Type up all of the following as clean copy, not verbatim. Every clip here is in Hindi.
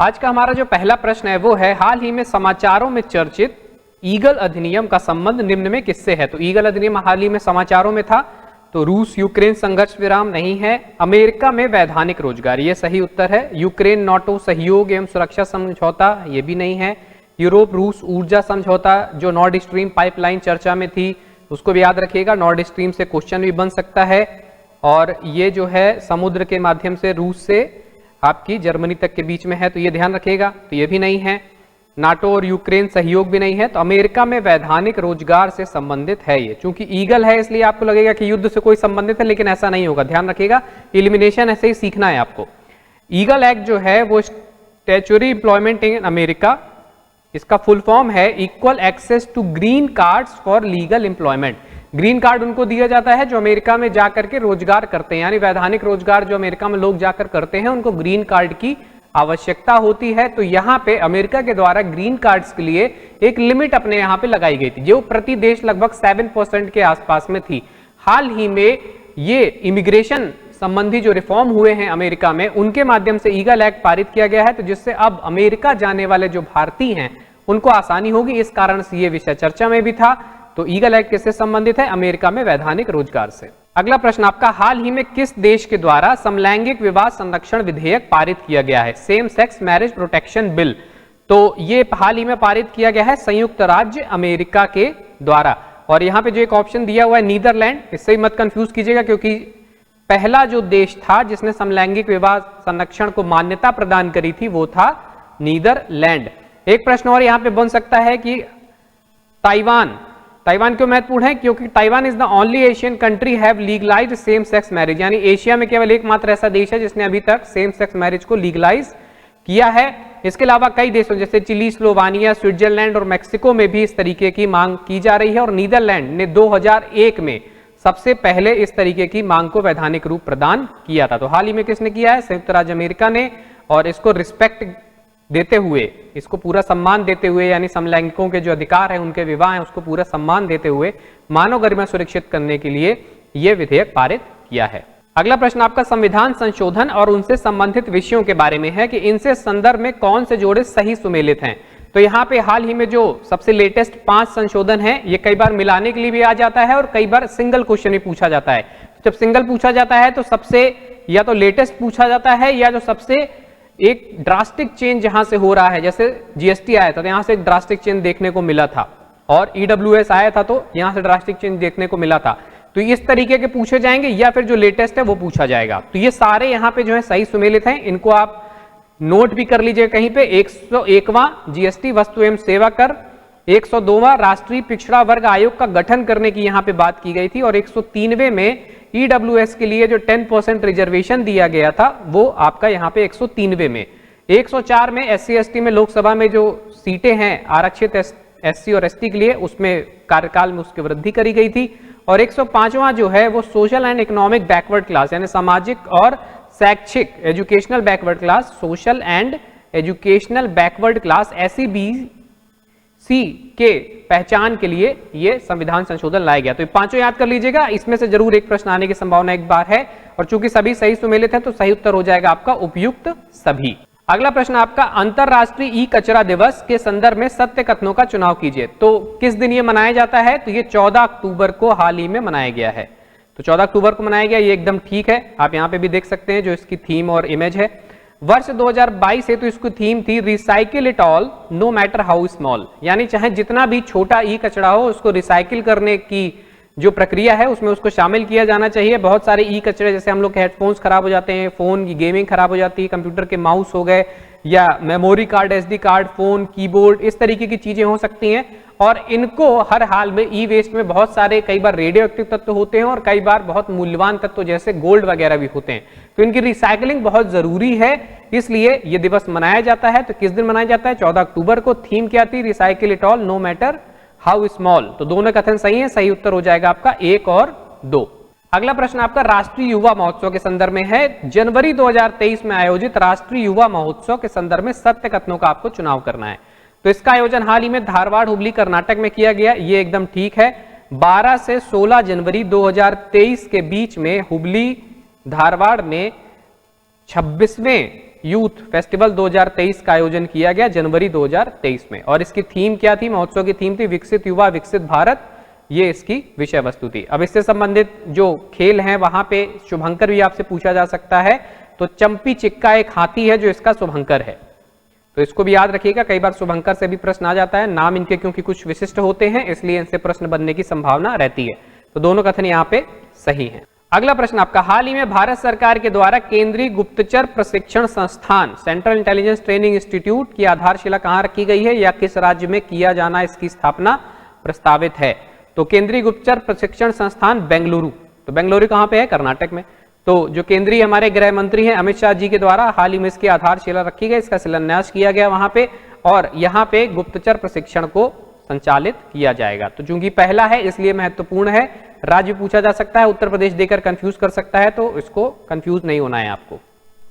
आज का हमारा जो पहला प्रश्न है वो है, हाल ही में समाचारों में चर्चित ईगल अधिनियम का संबंध निम्न में किससे है। तो ईगल अधिनियम हाल ही में समाचारों में था, तो रूस यूक्रेन संघर्ष विराम नहीं है। अमेरिका में वैधानिक रोजगार, ये सही उत्तर है। यूक्रेन नाटो सहयोग एवं सुरक्षा समझौता, ये भी नहीं है। यूरोप रूस ऊर्जा समझौता, जो नॉर्ड स्ट्रीम पाइपलाइन चर्चा में थी, उसको भी याद रखिएगा, नॉर्ड स्ट्रीम से क्वेश्चन भी बन सकता है। और ये जो है समुद्र के माध्यम से रूस से आपकी जर्मनी तक के बीच में है, तो ये ध्यान रखिएगा। तो ये भी नहीं है। नाटो और यूक्रेन सहयोग भी नहीं है। तो अमेरिका में वैधानिक रोजगार से संबंधित है ये, क्योंकि ईगल है इसलिए आपको लगेगा कि युद्ध से कोई संबंधित है, लेकिन ऐसा नहीं होगा, ध्यान रखिएगा। एलिमिनेशन ऐसे ही सीखना है आपको। ईगल एक्ट जो है वो स्टैट्यूटरी एम्प्लॉयमेंट इन अमेरिका, इसका फुल फॉर्म है equal access to green cards for legal employment. Green card उनको दिया जाता है जो अमेरिका में जाकर के रोजगार करते हैं, यानी वैधानिक रोजगार जो अमेरिका में लोग जाकर करते हैं, उनको ग्रीन कार्ड की आवश्यकता होती है। तो यहाँ पे अमेरिका के द्वारा ग्रीन कार्ड्स के लिए एक लिमिट अपने यहाँ पे लगाई गई थी, जो प्रति देश लगभग 7% के आसपास में थी। हाल ही में ये इमिग्रेशन संबंधी जो रिफॉर्म हुए हैं अमेरिका में, उनके माध्यम से ईगल एक्ट पारित किया गया है, तो जिससे अब अमेरिका जाने वाले जो भारतीय हैं उनको आसानी होगी। इस कारण से ये विषय चर्चा में भी था। तो ईगल एक्ट किससे संबंधित है? अमेरिका में वैधानिक रोजगार से। अगला प्रश्न आपका, हाल ही में किस देश के द्वारा समलैंगिक विवाह संरक्षण विधेयक पारित किया गया है? Same sex marriage protection bill. तो ये हाल ही में पारित किया गया है संयुक्त राज्य अमेरिका के द्वारा। और यहाँ पे जो एक ऑप्शन दिया हुआ है नीदरलैंड, इससे मत कंफ्यूज कीजिएगा, क्योंकि पहला जो देश था जिसने समलैंगिक विवाह संरक्षण को मान्यता प्रदान करी थी वो था नीदरलैंड। एक प्रश्न और यहाँ पे बन सकता है कि ताइवान क्यों महत्वपूर्ण है? क्योंकि Taiwan is the only Asian country have legalised same sex marriage, यानी एशिया में केवल एकमात्र ऐसा देश है जिसने अभी तक सेम सेक्स मैरिज को लीगलाइज किया है। इसके अलावा कई देशों जैसे चिली, स्लोवानिया, स्विट्जरलैंड और मेक्सिको में भी इस तरीके की मांग की जा रही है। और नीदरलैंड ने 2001 में सबसे पहले इस तरीके की मांग को वैधानिक रूप प्रदान किया था। तो हाल ही में किसने किया है? संयुक्त राज्य अमेरिका ने। और इसको रिस्पेक्ट देते हुए, इसको पूरा सम्मान देते हुए, यानी समलैंगिकों के जो अधिकार है, उनके विवाह है, उसको पूरा सम्मान देते हुए मानव गरिमा सुरक्षित करने के लिए यह विधेयक पारित किया है। अगला प्रश्न आपका संविधान संशोधन और उनसे संबंधित विषयों के बारे में है कि इनसे संदर्भ में कौन से जोड़े सही सुमेलित हैं। तो यहाँ पे हाल ही में जो सबसे लेटेस्ट 5 संशोधन है, ये कई बार मिलाने के लिए भी आ जाता है और कई बार सिंगल क्वेश्चन भी पूछा जाता है। जब सिंगल पूछा जाता है तो सबसे या तो लेटेस्ट पूछा जाता है, या जो सबसे एक ड्रास्टिक चेंज जहां से हो रहा है, जैसे जीएसटी आया था तो यहां से एक ड्रास्टिक चेंज देखने को मिला था, और ईडब्ल्यूएस आया था तो यहां से ड्रास्टिक चेंज देखने को मिला था। तो इस तरीके के पूछे जाएंगे, या फिर जो लेटेस्ट है वो पूछा जाएगा। तो ये सारे यहाँ पे जो है सही सुमेलित हैं, इनको आप नोट भी कर लीजिए कहीं पे। 101वां जीएसटी वस्तु एवं सेवा कर, 102वां राष्ट्रीय पिछड़ा वर्ग आयोग का गठन करने की यहाँ पे बात की गई थी, और 103वें में ईडब्ल्यूएस के लिए जो 10% रिजर्वेशन दिया गया था वो आपका यहाँ पे 103वें में। 104 में एससी एसटी में लोकसभा में जो सीटें हैं आरक्षित एससी और एसटी के लिए, उसमें कार्यकाल में उसकी वृद्धि करी गई थी। और 105वां जो है वो social and economic backward class, यानी सामाजिक और शैक्षिक educational backward class, social and educational backward class SEBC के पहचान के लिए ये संविधान संशोधन लाया गया। तो ये पांचों याद कर लीजिएगा, इसमें से जरूर एक प्रश्न आने की संभावना एक बार है, और चूंकि सभी सही सुमेलित है तो सही उत्तर हो जाएगा आपका उपयुक्त सभी। अगला प्रश्न आपका, अंतरराष्ट्रीय ई कचरा दिवस के संदर्भ में सत्य कथनों का चुनाव कीजिए। तो किस दिन ये मनाया जाता है? तो ये 14 अक्टूबर को हाल ही में मनाया गया है। तो 14 अक्टूबर को मनाया गया, ये एकदम ठीक है। आप यहाँ पे भी देख सकते हैं जो इसकी थीम और इमेज है। वर्ष 2022 है तो इसकी थीम थी recycle it all know matter how small, यानी चाहे जितना भी छोटा ई कचरा हो उसको रिसाइकिल करने की जो प्रक्रिया है उसमें उसको शामिल किया जाना चाहिए। बहुत सारे ई कचरे, जैसे हम लोग के हेडफोन्स खराब हो जाते हैं, फोन की गेमिंग खराब हो जाती है, कंप्यूटर के माउस हो गए, या memory card, SD card, phone, keyboard, इस तरीके की चीजें हो सकती हैं। और इनको हर हाल में ई वेस्ट में बहुत सारे कई बार रेडियो एक्टिव तत्व होते हैं और कई बार बहुत मूल्यवान तत्व जैसे गोल्ड वगैरह भी होते हैं, तो इनकी रिसाइकलिंग बहुत जरूरी है, इसलिए ये दिवस मनाया जाता है। तो किस दिन मनाया जाता है? 14 अक्टूबर को। थीम क्या थी? Recycle it all know matter how small. तो दोनों कथन सही है, सही उत्तर हो जाएगा आपका 1 और 2। अगला प्रश्न आपका राष्ट्रीय युवा महोत्सव के संदर्भ में है। जनवरी 2023 में आयोजित राष्ट्रीय युवा महोत्सव के संदर्भ में सत्य कथनों का आपको चुनाव करना है। तो इसका आयोजन हाल ही में धारवाड़, हुबली, कर्नाटक में किया गया, ये एकदम ठीक है। 12 से 16 जनवरी 2023 के बीच में हुबली, धारवाड़ में 26वें यूथ फेस्टिवल 2023 का आयोजन किया गया जनवरी 2023 में, और इसकी थीम क्या थी? महोत्सव की थीम थी विकसित युवा विकसित भारत, ये इसकी विषय वस्तु थी। अब इससे संबंधित जो खेल हैं वहां पे शुभंकर भी आपसे पूछा जा सकता है, तो चंपी चिक्का एक हाथी है जो इसका शुभंकर है, तो इसको भी याद रखिएगा। कई बार शुभंकर से भी प्रश्न आ जाता है, नाम इनके क्योंकि कुछ विशिष्ट होते हैं इसलिए इनसे प्रश्न बनने की संभावना रहती है, तो दोनों कथन यहाँ पे सही हैं। अगला प्रश्न आपका, हाल ही में भारत सरकार के द्वारा केंद्रीय गुप्तचर प्रशिक्षण संस्थान सेंट्रल इंटेलिजेंस ट्रेनिंग इंस्टीट्यूट की आधारशिला कहां रखी गई है या किस राज्य में किया जाना इसकी स्थापना प्रस्तावित है? तो केंद्रीय गुप्तचर प्रशिक्षण संस्थान बेंगलुरु, तो बेंगलुरु कहां पे है? कर्नाटक में। तो जो केंद्रीय हमारे गृह मंत्री हैं अमित शाह जी के द्वारा हाल ही में इसकी आधारशिला रखी गई, इसका शिलान्यास किया गया वहां पे, और यहाँ पे गुप्तचर प्रशिक्षण को संचालित किया जाएगा। तो चूंकि पहला है इसलिए महत्वपूर्ण है। राज्य पूछा जा सकता है, उत्तर प्रदेश देकर कंफ्यूज कर सकता है, तो इसको कंफ्यूज नहीं होना है आपको।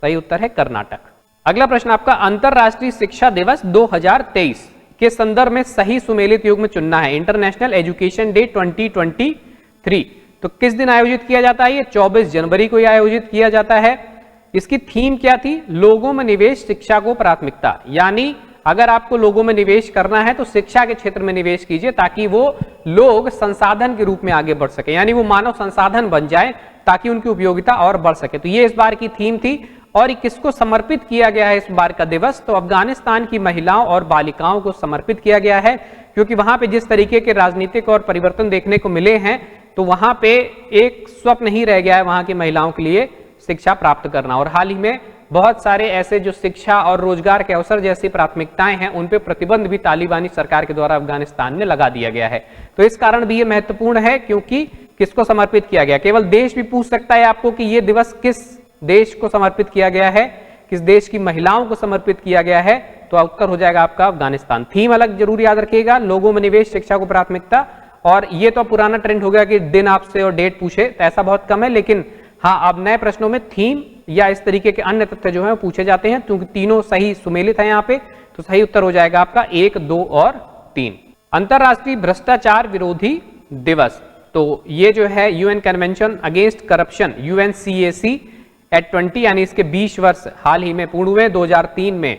सही उत्तर है कर्नाटक। अगला प्रश्न आपका, अंतरराष्ट्रीय शिक्षा दिवस 2023 के संदर्भ में सही सुमेलित युग्म चुनना है। इंटरनेशनल एजुकेशन डे 2023 तो किस दिन आयोजित किया जाता है? ये 24 जनवरी को आयोजित किया जाता है। इसकी थीम क्या थी? लोगों में निवेश, शिक्षा को प्राथमिकता। यानी अगर आपको लोगों में निवेश करना है तो शिक्षा के क्षेत्र में निवेश कीजिए ताकि वो लोग संसाधन के रूप में आगे बढ़ सके, यानी वो मानव संसाधन बन जाए ताकि उनकी उपयोगिता और बढ़ सके। तो ये इस बार की थीम थी। और किसको समर्पित किया गया है इस बार का दिवस? तो अफगानिस्तान की महिलाओं और बालिकाओं को समर्पित किया गया है, क्योंकि वहां पे जिस तरीके के राजनीतिक और परिवर्तन देखने को मिले हैं, तो वहां पे एक स्वप्न ही रह गया है वहां की महिलाओं के लिए शिक्षा प्राप्त करना। और हाल ही में बहुत सारे ऐसे जो शिक्षा और रोजगार के अवसर जैसी प्राथमिकताएं हैं उन पे प्रतिबंध भी तालिबानी सरकार के द्वारा अफगानिस्तान में लगा दिया गया है। तो इस कारण भी ये महत्वपूर्ण है, क्योंकि किसको समर्पित किया गया? केवल देश भी पूछ सकता है आपको कि ये दिवस किस देश को समर्पित किया गया है, किस देश की महिलाओं को समर्पित किया गया है, तो उत्तर हो जाएगा आपका अफगानिस्तान। थीम अलग जरूर याद रखिएगा, लोगों में निवेश, शिक्षा को प्राथमिकता। और ये तो पुराना ट्रेंड हो गया कि दिन आपसे और डेट पूछे, तो ऐसा बहुत कम है, लेकिन हाँ अब नए प्रश्नों में थीम या इस तरीके के अन्य तथ्य जो है पूछे जाते हैं, क्योंकि तीनों सही सुमेलित है यहाँ पे। तो सही उत्तर हो जाएगा आपका 1, 2 और 3। अंतरराष्ट्रीय भ्रष्टाचार विरोधी दिवस, तो ये जो है UN convention against corruption UNCAC at 20 यानी इसके 20 वर्ष हाल ही में पूर्ण हुए। 2003 में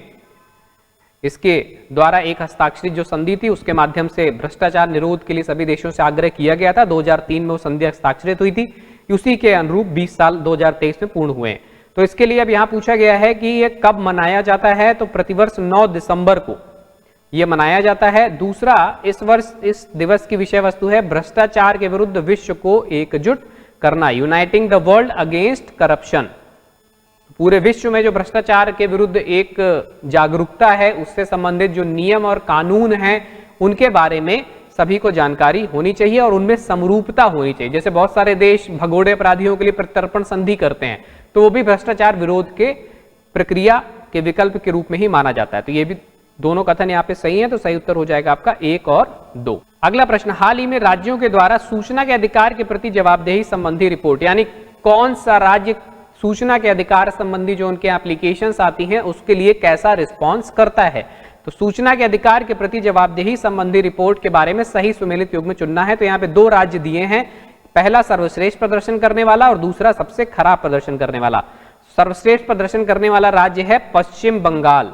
इसके द्वारा एक हस्ताक्षरित जो संधि थी उसके माध्यम से भ्रष्टाचार निरोध के लिए सभी देशों से आग्रह किया गया था। 2003 में वो संधि हस्ताक्षरित हुई थी, उसी के अनुरूप 20 साल 2023 में पूर्ण हुए। तो इसके लिए अब यहाँ पूछा गया है कि ये कब मनाया जाता है, तो प्रतिवर्ष 9 दिसंबर को ये मनाया जाता है। दूसरा, इस वर्ष इस दिवस की विषय वस्तु है भ्रष्टाचार के विरुद्ध विश्व को एकजुट करना, uniting the world against corruption. पूरे विश्व में जो भ्रष्टाचार के विरुद्ध एक जागरूकता है, उससे संबंधित जो नियम और कानून हैं उनके बारे में सभी को जानकारी होनी चाहिए और उनमें समरूपता होनी चाहिए। जैसे बहुत सारे देश भगोड़े अपराधियों के लिए प्रत्यर्पण संधि करते हैं, तो वो भी भ्रष्टाचार विरोध के प्रक्रिया के विकल्प के रूप में ही माना जाता है। तो ये भी दोनों कथन यहाँ पे सही है, तो सही उत्तर हो जाएगा आपका 1 और 2। अगला प्रश्न, हाल ही में राज्यों के द्वारा सूचना के अधिकार के प्रति जवाबदेही संबंधी रिपोर्ट, यानी कौन सा राज्य सूचना के अधिकार संबंधी जो उनके एप्लीकेशंस आती हैं उसके लिए कैसा रिस्पॉन्स करता है। तो सूचना के अधिकार के प्रति जवाबदेही संबंधी रिपोर्ट के बारे में सही सुमेलित युग्म चुनना है। तो यहाँ पे 2 राज्य दिए हैं, पहला सर्वश्रेष्ठ प्रदर्शन करने वाला और दूसरा सबसे खराब प्रदर्शन करने वाला। सर्वश्रेष्ठ प्रदर्शन करने वाला राज्य है पश्चिम बंगाल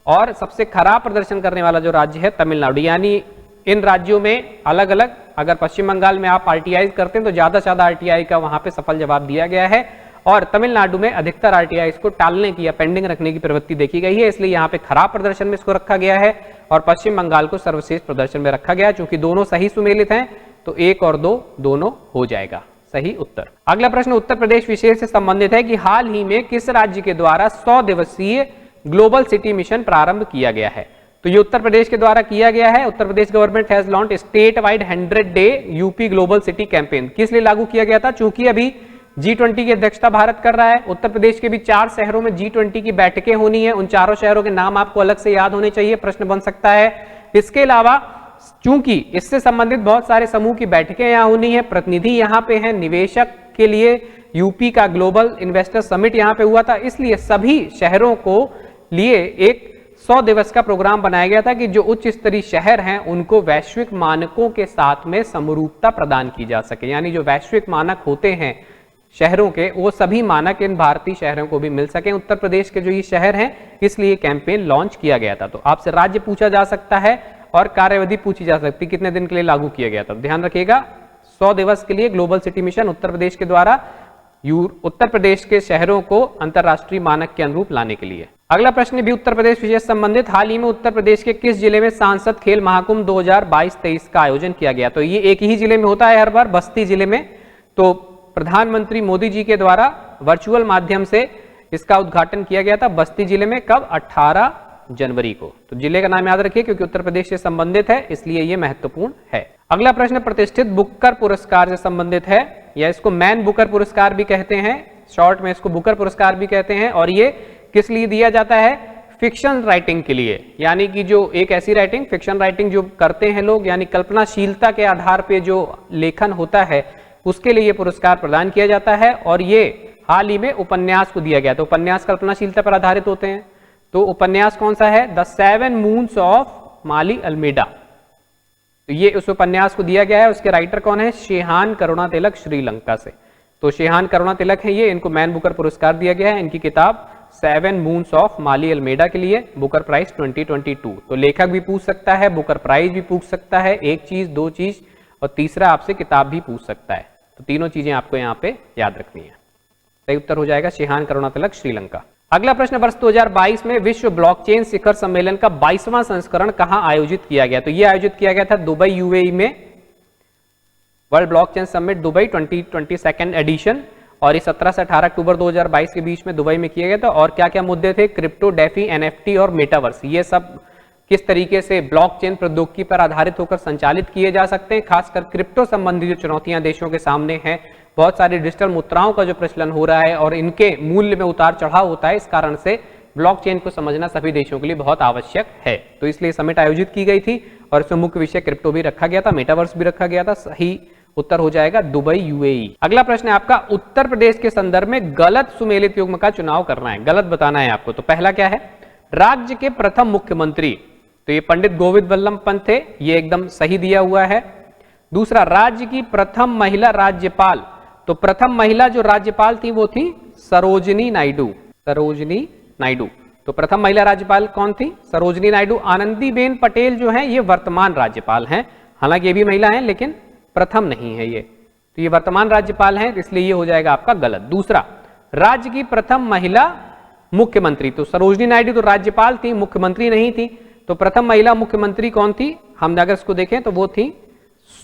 और सबसे खराब प्रदर्शन करने वाला जो राज्य है तमिलनाडु। यानी इन राज्यों में अलग अलग, अगर पश्चिम बंगाल में आप आरटीआई करते हैं तो ज्यादा से ज्यादा आरटीआई का वहां पे सफल जवाब दिया गया है, और तमिलनाडु में अधिकतर आरटीआई को टालने की या पेंडिंग रखने की प्रवृत्ति देखी गई है, इसलिए यहाँ पे खराब प्रदर्शन में इसको रखा गया है और पश्चिम बंगाल को सर्वश्रेष्ठ प्रदर्शन में रखा गया। चूंकि दोनों सही सुमेलित हैं तो 1 और 2 दोनों हो जाएगा सही उत्तर। अगला प्रश्न उत्तर प्रदेश विषय से संबंधित है कि हाल ही में किस राज्य के द्वारा 100 दिवसीय ग्लोबल सिटी मिशन प्रारंभ किया गया है। तो ये उत्तर प्रदेश के द्वारा किया गया है। Uttar Pradesh government has launched statewide 100 day UP global city campaign. किस लिए लागू किया गया था? चूंकि अभी G20 की अध्यक्षता भारत कर रहा है, उत्तर प्रदेश के भी 4 शहरों में G20 की बैठकें होनी है। उन चारों शहरों के नाम आपको अलग से याद होने चाहिए, प्रश्न बन सकता है। इसके अलावा चूंकि इससे संबंधित बहुत सारे समूह की बैठकें यहाँ होनी है, प्रतिनिधि यहाँ पे हैं, निवेशक के लिए यूपी का ग्लोबल इन्वेस्टर समिट यहाँ पे हुआ था, इसलिए सभी शहरों को लिए एक 100 दिवस का प्रोग्राम बनाया गया था कि जो उच्च स्तरीय शहर हैं उनको वैश्विक मानकों के साथ में समरूपता प्रदान की जा सके। यानी जो वैश्विक मानक होते हैं शहरों के वो सभी मानक इन भारतीय शहरों को भी मिल सके। उत्तर प्रदेश के जो ये शहर हैं, इसलिए कैंपेन लॉन्च किया गया था। तो आपसे राज्य पूछा जा सकता है और कार्यविधि पूछी जा सकती है, कितने दिन के लिए लागू किया गया था। ध्यान रखिएगा, 100 दिवस के लिए global city mission Uttar Pradesh के द्वारा उत्तर प्रदेश के शहरों को अंतरराष्ट्रीय मानक के अनुरूप लाने के लिए। अगला प्रश्न भी उत्तर प्रदेश विशेष संबंधित, हाल ही में उत्तर प्रदेश के किस जिले में सांसद खेल महाकुंभ 2022-23 का आयोजन किया गया? तो ये एक ही जिले में होता है हर बार, बस्ती जिले में। तो प्रधानमंत्री मोदी जी के द्वारा वर्चुअल माध्यम से इसका उद्घाटन किया गया था बस्ती जिले में। कब? 18 जनवरी को। तो जिले का नाम याद रखिए क्योंकि उत्तर प्रदेश से संबंधित है, इसलिए यह महत्वपूर्ण है। अगला प्रश्न प्रतिष्ठित बुकर पुरस्कार से संबंधित है, या इसको मैन बुकर पुरस्कार भी कहते हैं, शॉर्ट में इसको बुकर पुरस्कार भी कहते हैं। और ये किस लिए दिया जाता है? फिक्शन राइटिंग के लिए, यानी कि जो एक ऐसी राइटिंग, फिक्शन राइटिंग जो करते हैं लोग, यानी कल्पनाशीलता के आधार पे जो लेखन होता है, उसके लिए ये पुरस्कार प्रदान किया जाता है। और ये हाल ही में उपन्यास को दिया गया। तो उपन्यास कल्पनाशीलता पर आधारित होते हैं। तो उपन्यास कौन सा है? The 7 moons of Maali Almeida. तो ये उस उपन्यास को दिया गया है। उसके राइटर कौन है? शेहान करुणातिलक, श्रीलंका से। तो शेहान करुणातिलक है ये, इनको मैन बुकर पुरस्कार दिया गया है। इनकी किताब 7 मून्स ऑफ माली अल्मेडा के लिए बुकर प्राइज 2022। तो लेखक भी पूछ सकता है, बुकर प्राइज भी पूछ सकता है, एक चीज, दो चीज, और तीसरा आपसे किताब भी पूछ सकता है। तो तीनों चीजें आपको यहाँ पे याद रखनी है। सही उत्तर हो जाएगा शेहान करुणातिलक, श्रीलंका। अगला प्रश्न, वर्ष 2022 में विश्व ब्लॉकचेन शिखर सम्मेलन का 22वां संस्करण कहां आयोजित किया गया? तो यह आयोजित किया गया था दुबई, यूएई में। World blockchain summit Dubai 2022 edition, और ये 17 से 18 अक्टूबर 2022 के बीच में दुबई में किया गया था। और क्या क्या मुद्दे थे? क्रिप्टो, डेफी, एनएफटी और मेटावर्स। ये सब किस तरीके से ब्लॉकचेन प्रौद्योगिकी पर आधारित होकर संचालित किए जा सकते हैं। खासकर क्रिप्टो संबंधी जो चुनौतियां देशों के सामने हैं, बहुत सारी डिजिटल मुद्राओं का जो प्रचलन हो रहा है और इनके मूल्य में उतार चढ़ाव होता है, इस कारण से ब्लॉकचेन को समझना सभी देशों के लिए बहुत आवश्यक है। तो इसलिए समिट आयोजित की गई थी और इसमें मुख्य विषय क्रिप्टो भी रखा गया था, मेटावर्स भी रखा गया था। सही उत्तर हो जाएगा दुबई, यूएई। अगला प्रश्न है आपका, उत्तर प्रदेश के संदर्भ में गलत सुमेलित युग्म का चुनाव करना है, गलत बताना है आपको। तो पहला क्या है? राज्य के प्रथम मुख्यमंत्री, तो ये पंडित गोविंद वल्लभ पंत थे, ये एकदम सही दिया हुआ है। दूसरा, राज्य की प्रथम महिला राज्यपाल, तो प्रथम महिला जो राज्यपाल थी वो थी सरोजिनी नायडू, सरोजिनी नायडू। तो प्रथम महिला राज्यपाल कौन थी? सरोजिनी नायडू। आनंदीबेन पटेल जो है ये वर्तमान राज्यपाल हैं, हालांकि ये भी महिला हैं लेकिन प्रथम नहीं है ये, तो ये वर्तमान राज्यपाल हैं, इसलिए ये हो जाएगा आपका गलत। दूसरा, राज्य की प्रथम महिला मुख्यमंत्री, तो सरोजिनी नायडू तो राज्यपाल थी, मुख्यमंत्री नहीं थी। तो प्रथम महिला मुख्यमंत्री कौन थी? हम अगर इसको देखें तो वो थी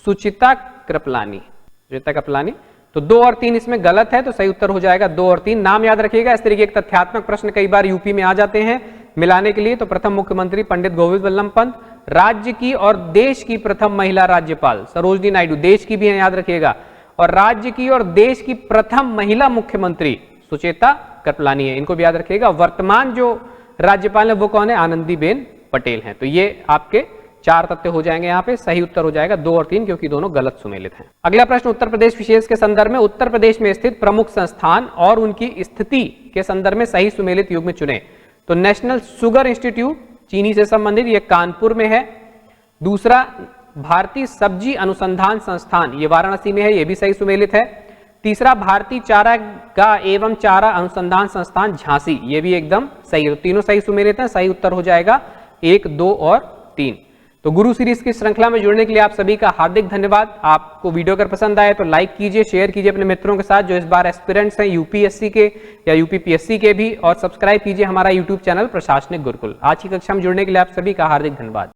सुचिता कृपलानी, सुचिता कृपलानी। तो 2 और 3 इसमें गलत है, तो सही उत्तर हो जाएगा 2 और 3। नाम याद रखिएगा, इस तरीके के तथ्यात्मक प्रश्न कई बार यूपी में आ जाते हैं मिलाने के लिए। तो प्रथम मुख्यमंत्री पंडित गोविंद वल्लभ पंत, राज्य की और देश की प्रथम महिला राज्यपाल सरोजिनी नायडू, देश की भी है याद रखिएगा, और राज्य की और देश की प्रथम महिला मुख्यमंत्री सुचेता कृपलानी है, इनको भी याद रखिएगा। वर्तमान जो राज्यपाल है वो कौन है? आनंदीबेन पटेल हैं। तो ये आपके 4 तथ्य हो जाएंगे यहाँ पे। सही उत्तर हो जाएगा 2 और 3, क्योंकि दोनों गलत सुमेलित हैं। अगला प्रश्न, उत्तर प्रदेश विशेष के संदर्भ में उत्तर प्रदेश में स्थित प्रमुख संस्थान और उनकी स्थिति के संदर्भ में सही सुमेलित युग्म चुने। तो नेशनल शुगर इंस्टीट्यूट चीनी से संबंधित, ये कानपुर में है। दूसरा, भारतीय सब्जी अनुसंधान संस्थान, ये वाराणसी में है, ये भी सही सुमेलित है। तीसरा, भारतीय चारागाह एवं चारा अनुसंधान संस्थान झांसी, ये भी एकदम सही है। तीनों सही सुमेलित हैं। सही उत्तर हो जाएगा 1, 2 और 3। तो गुरु सीरीज की श्रृंखला में जुड़ने के लिए आप सभी का हार्दिक धन्यवाद। आपको वीडियो अगर पसंद आए तो लाइक कीजिए, शेयर कीजिए अपने मित्रों के साथ जो इस बार एस्पिरेंट्स हैं यूपीएससी के या यूपीपीएससी के भी, और सब्सक्राइब कीजिए हमारा यूट्यूब चैनल प्रशासनिक गुरुकुल। आज की कक्षा में जुड़ने के लिए आप सभी का हार्दिक धन्यवाद।